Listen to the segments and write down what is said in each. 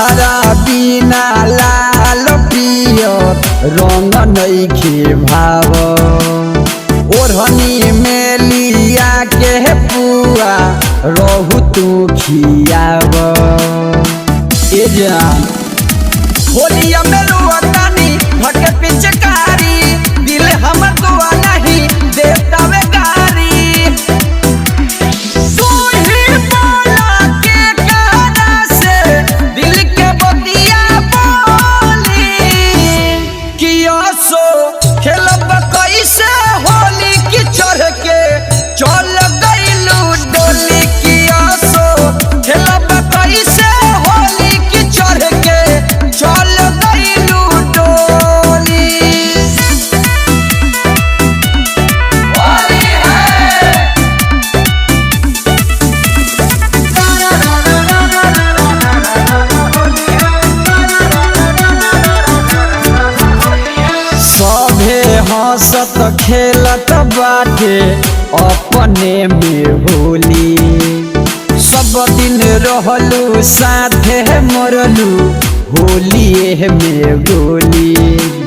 तहरा बिना लाल पियर रंग नइखे भाव ओढ़नी में लिया के पुआ रहू तू खियाव ए जान होलिया में रुआतानी भके पिचकारी दिल हमर दुआ नहीं देता वे गारी तू ही बोला के गाना से दिल के बतिया बोली किया सो खेलब कैसे होली की चढ़ के चल गइलू डोली किया सो खेलब कैसे होली की चढ़ के चल गइलू डोली होली है सभे हंसत खेलत बाटे अपने में होली सब दिन रहलू साथे मरलू होली में गोली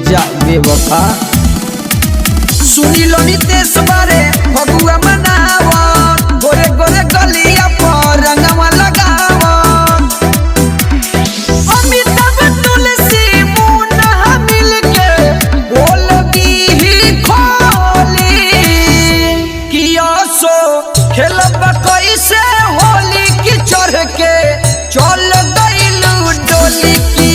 जा बेवफा सुनी लो नितेश बारे फगुआ मनावा गोरे गोरे गलिया पर रंगवा लगावा अमिताभ तुलसी मुन्ना मिलके बोल दी खोली किया सो खेलब कैसे होली की चढ़ के चल गइलू डोली की